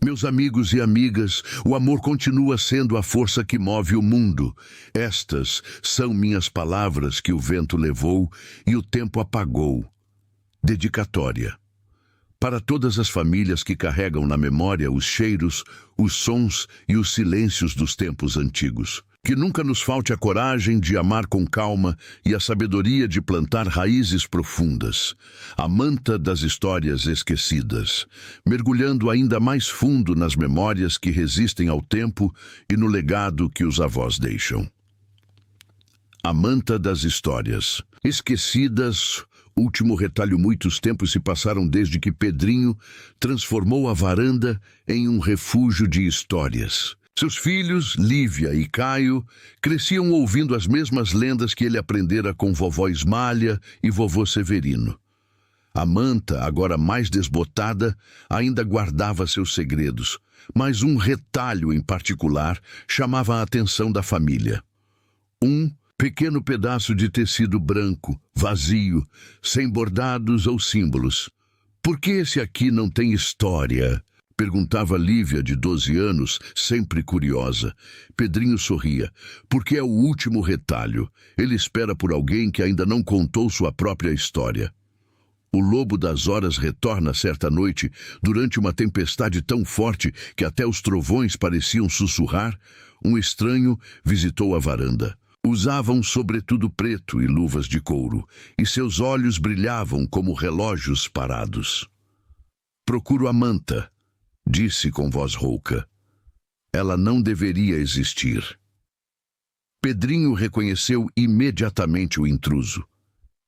Meus amigos e amigas, o amor continua sendo a força que move o mundo. Estas são minhas palavras que o vento levou e o tempo apagou. Dedicatória. Para todas as famílias que carregam na memória os cheiros, os sons e os silêncios dos tempos antigos. Que nunca nos falte a coragem de amar com calma e a sabedoria de plantar raízes profundas. A manta das histórias esquecidas, mergulhando ainda mais fundo nas memórias que resistem ao tempo e no legado que os avós deixam. A manta das histórias esquecidas. Último retalho. Muitos tempos se passaram desde que Pedrinho transformou a varanda em um refúgio de histórias. Seus filhos, Lívia e Caio, cresciam ouvindo as mesmas lendas que ele aprendera com vovó Ismália e vovô Severino. A manta, agora mais desbotada, ainda guardava seus segredos, mas um retalho em particular chamava a atenção da família. Um pequeno pedaço de tecido branco, vazio, sem bordados ou símbolos. Por que esse aqui não tem história? Perguntava Lívia, de 12 anos, sempre curiosa. Pedrinho sorria. Porque é o último retalho. Ele espera por alguém que ainda não contou sua própria história. O lobo das horas retorna certa noite, durante uma tempestade tão forte que até os trovões pareciam sussurrar. Um estranho visitou a varanda. Usava um sobretudo preto e luvas de couro, e seus olhos brilhavam como relógios parados. Procuro a manta, disse com voz rouca. Ela não deveria existir. Pedrinho reconheceu imediatamente o intruso.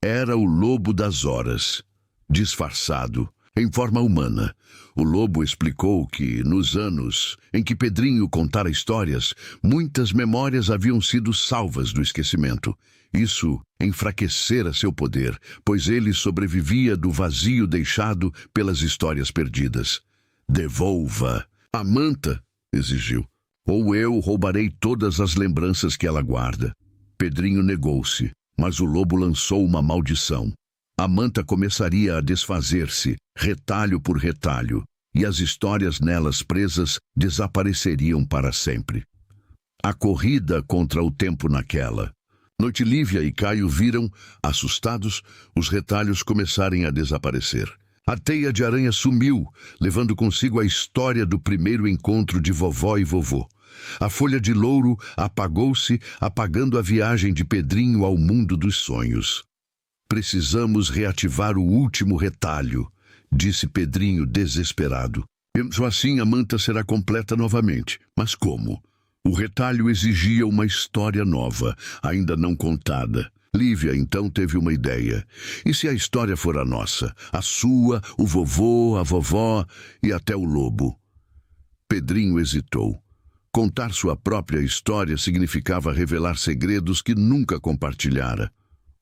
Era o lobo das horas, disfarçado, em forma humana. O lobo explicou que, nos anos em que Pedrinho contara histórias, muitas memórias haviam sido salvas do esquecimento. Isso enfraquecera seu poder, pois ele sobrevivia do vazio deixado pelas histórias perdidas. Devolva a manta, exigiu, ou eu roubarei todas as lembranças que ela guarda. Pedrinho negou-se, mas o lobo lançou uma maldição. A manta começaria a desfazer-se, retalho por retalho, e as histórias nelas presas desapareceriam para sempre. A corrida contra o tempo naquela noite. Lívia e Caio viram, assustados, os retalhos começarem a desaparecer. A teia de aranha sumiu, levando consigo a história do primeiro encontro de vovó e vovô. A folha de louro apagou-se, apagando a viagem de Pedrinho ao mundo dos sonhos. Precisamos reativar o último retalho, disse Pedrinho desesperado. Só assim a manta será completa novamente. Mas como? O retalho exigia uma história nova, ainda não contada. Lívia então teve uma ideia. E se a história for a nossa? A sua, o vovô, a vovó e até o lobo? Pedrinho hesitou. Contar sua própria história significava revelar segredos que nunca compartilhara.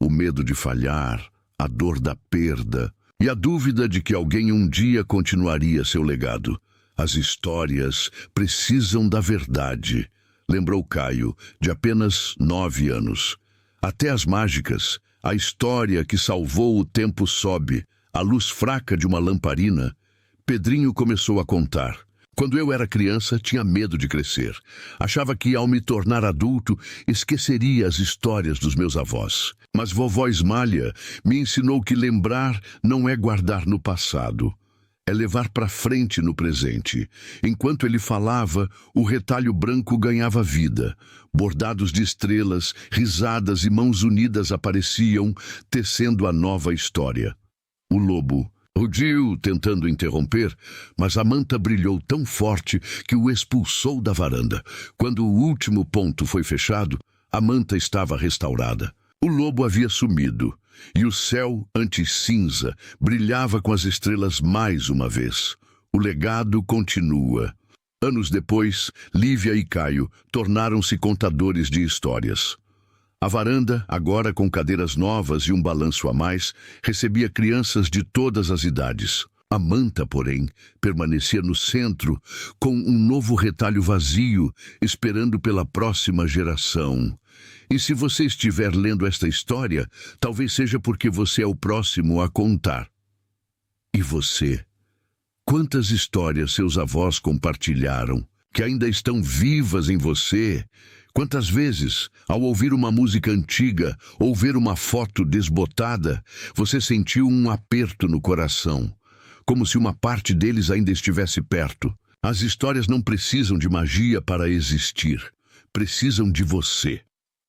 O medo de falhar, a dor da perda e a dúvida de que alguém um dia continuaria seu legado. As histórias precisam da verdade, lembrou Caio, de apenas 9 anos. Até as mágicas, a história que salvou o tempo sobe, a luz fraca de uma lamparina. Pedrinho começou a contar. Quando eu era criança, tinha medo de crescer. Achava que, ao me tornar adulto, esqueceria as histórias dos meus avós. Mas vovó Ismália me ensinou que lembrar não é guardar no passado. É levar para frente no presente. Enquanto ele falava, o retalho branco ganhava vida. Bordados de estrelas, risadas e mãos unidas apareciam, tecendo a nova história. O lobo rugiu, tentando interromper, mas a manta brilhou tão forte que o expulsou da varanda. Quando o último ponto foi fechado, a manta estava restaurada. O lobo havia sumido, e o céu, antes cinza, brilhava com as estrelas mais uma vez. O legado continua. Anos depois, Lívia e Caio tornaram-se contadores de histórias. A varanda, agora com cadeiras novas e um balanço a mais, recebia crianças de todas as idades. A manta, porém, permanecia no centro, com um novo retalho vazio, esperando pela próxima geração. E se você estiver lendo esta história, talvez seja porque você é o próximo a contar. E você? Quantas histórias seus avós compartilharam, que ainda estão vivas em você? Quantas vezes, ao ouvir uma música antiga ou ver uma foto desbotada, você sentiu um aperto no coração, como se uma parte deles ainda estivesse perto? As histórias não precisam de magia para existir, precisam de você.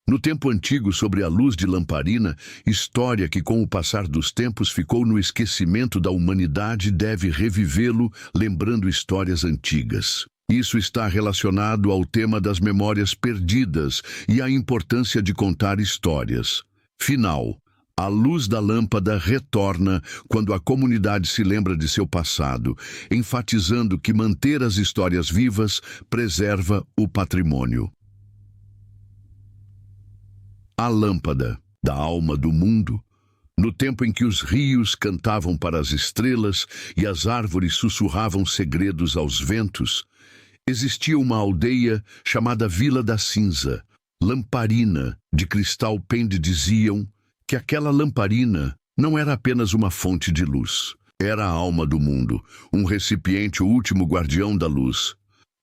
No tempo antigo, sobre a luz de lamparina, história que com o passar dos tempos ficou no esquecimento da humanidade deve revivê-lo, lembrando histórias antigas. Isso está relacionado ao tema das memórias perdidas e à importância de contar histórias. Final. A luz da lâmpada retorna quando a comunidade se lembra de seu passado, enfatizando que manter as histórias vivas preserva o patrimônio. A lâmpada da alma do mundo. No tempo em que os rios cantavam para as estrelas e as árvores sussurravam segredos aos ventos, existia uma aldeia chamada Vila da Cinza. Lamparina de cristal pende diziam que aquela lamparina não era apenas uma fonte de luz. Era a alma do mundo, um recipiente, o último guardião da luz.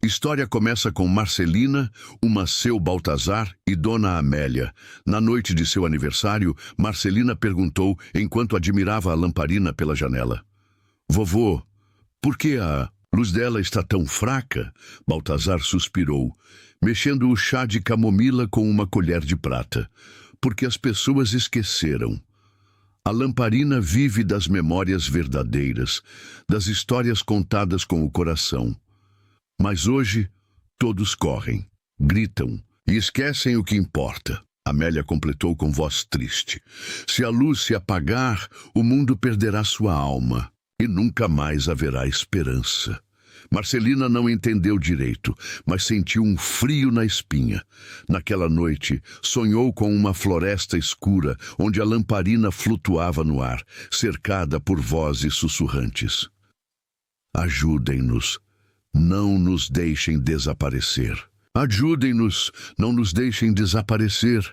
História começa com Marcelina, uma seu Baltazar e Dona Amélia. Na noite de seu aniversário, Marcelina perguntou enquanto admirava a lamparina pela janela: "Vovô, por que a luz dela está tão fraca?" Baltazar suspirou, mexendo o chá de camomila com uma colher de prata. "Porque as pessoas esqueceram. A lamparina vive das memórias verdadeiras, das histórias contadas com o coração. Mas hoje, todos correm, gritam e esquecem o que importa." Amélia completou com voz triste: "Se a luz se apagar, o mundo perderá sua alma e nunca mais haverá esperança." Marcelina não entendeu direito, mas sentiu um frio na espinha. Naquela noite, sonhou com uma floresta escura, onde a lamparina flutuava no ar, cercada por vozes sussurrantes. "Ajudem-nos. Não nos deixem desaparecer. Ajudem-nos, não nos deixem desaparecer."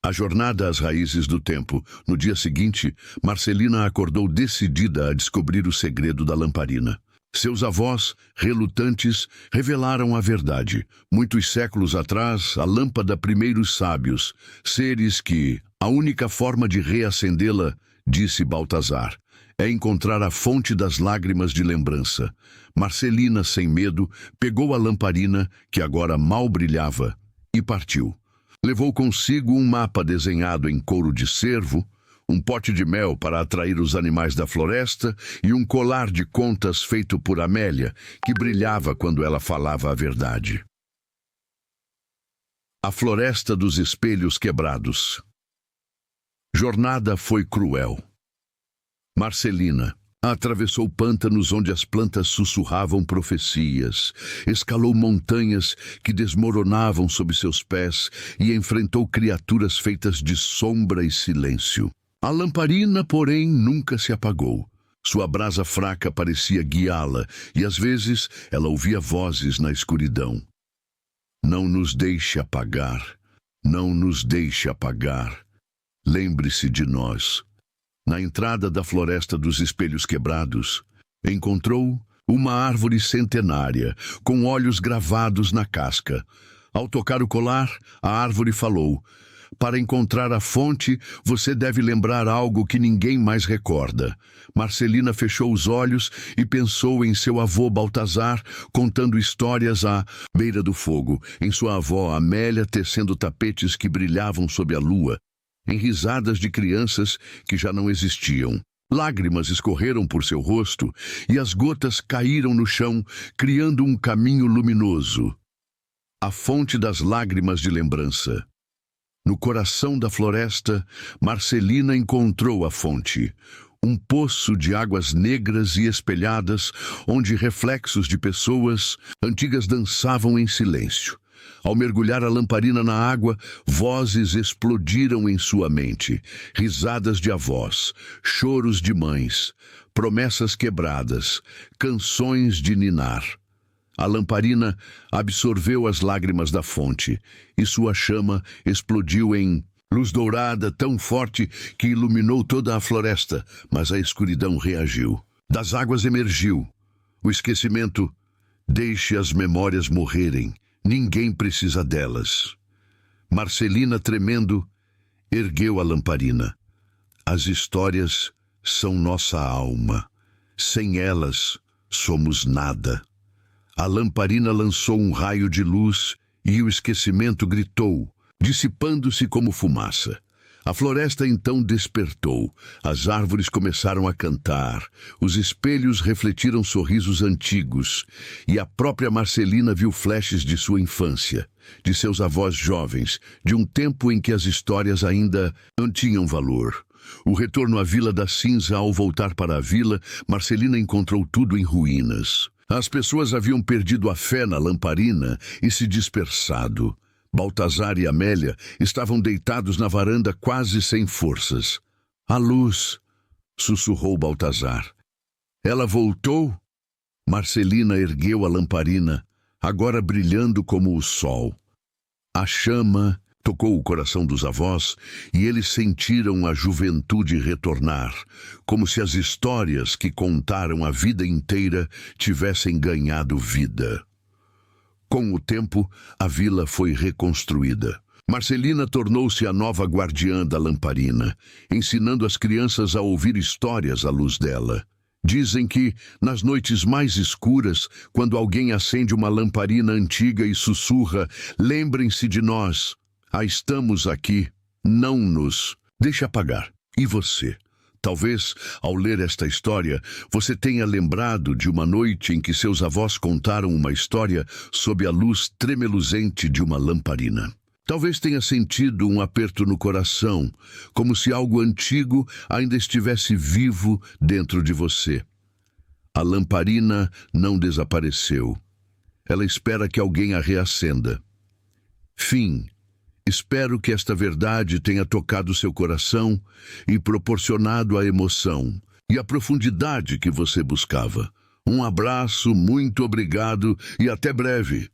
A jornada às raízes do tempo. No dia seguinte, Marcelina acordou decidida a descobrir o segredo da lamparina. Seus avós, relutantes, revelaram a verdade. Muitos séculos atrás, a lâmpada primeiros sábios, seres que, a única forma de reacendê-la, disse Baltazar, é encontrar a fonte das lágrimas de lembrança. Marcelina, sem medo, pegou a lamparina, que agora mal brilhava, e partiu. Levou consigo um mapa desenhado em couro de cervo, um pote de mel para atrair os animais da floresta e um colar de contas feito por Amélia, que brilhava quando ela falava a verdade. A Floresta dos Espelhos Quebrados. Jornada foi cruel. Marcelina atravessou pântanos onde as plantas sussurravam profecias, escalou montanhas que desmoronavam sob seus pés e enfrentou criaturas feitas de sombra e silêncio. A lamparina, porém, nunca se apagou. Sua brasa fraca parecia guiá-la, e às vezes ela ouvia vozes na escuridão. "Não nos deixe apagar, não nos deixe apagar. Lembre-se de nós." Na entrada da Floresta dos Espelhos Quebrados, encontrou uma árvore centenária, com olhos gravados na casca. Ao tocar o colar, a árvore falou: "Para encontrar a fonte, você deve lembrar algo que ninguém mais recorda." Marcelina fechou os olhos e pensou em seu avô Baltazar, contando histórias à beira do fogo, em sua avó Amélia tecendo tapetes que brilhavam sob a lua, em risadas de crianças que já não existiam. Lágrimas escorreram por seu rosto e as gotas caíram no chão, criando um caminho luminoso. A fonte das lágrimas de lembrança. No coração da floresta, Marcelina encontrou a fonte, um poço de águas negras e espelhadas, onde reflexos de pessoas antigas dançavam em silêncio. Ao mergulhar a lamparina na água, vozes explodiram em sua mente, risadas de avós, choros de mães, promessas quebradas, canções de ninar. A lamparina absorveu as lágrimas da fonte, e sua chama explodiu em luz dourada tão forte que iluminou toda a floresta, mas a escuridão reagiu. Das águas emergiu O esquecimento, deixe as memórias morrerem. Ninguém precisa delas. Marcelina, tremendo, ergueu a lamparina. As histórias são nossa alma. Sem elas, somos nada. A lamparina lançou um raio de luz e o esquecimento gritou, dissipando-se como fumaça. A floresta então despertou, as árvores começaram a cantar, os espelhos refletiram sorrisos antigos, e a própria Marcelina viu flashes de sua infância, de seus avós jovens, de um tempo em que as histórias ainda não tinham valor. O retorno à Vila da Cinza. Ao voltar para a vila, Marcelina encontrou tudo em ruínas. As pessoas haviam perdido a fé na lamparina e se dispersado. Baltazar e Amélia estavam deitados na varanda quase sem forças. A luz, sussurrou Baltazar. Ela voltou? Marcelina ergueu a lamparina, agora brilhando como o sol. A chama tocou o coração dos avós e eles sentiram a juventude retornar, como se as histórias que contaram a vida inteira tivessem ganhado vida. Com o tempo, a vila foi reconstruída. Marcelina tornou-se a nova guardiã da lamparina, ensinando as crianças a ouvir histórias à luz dela. Dizem que, nas noites mais escuras, quando alguém acende uma lamparina antiga e sussurra, lembrem-se de nós. Estamos aqui, não nos deixe apagar. E você? Talvez, ao ler esta história, você tenha lembrado de uma noite em que seus avós contaram uma história sob a luz tremeluzente de uma lamparina. Talvez tenha sentido um aperto no coração, como se algo antigo ainda estivesse vivo dentro de você. A lamparina não desapareceu. Ela espera que alguém a reacenda. Fim. Espero que esta verdade tenha tocado seu coração e proporcionado a emoção e a profundidade que você buscava. Um abraço, muito obrigado e até breve.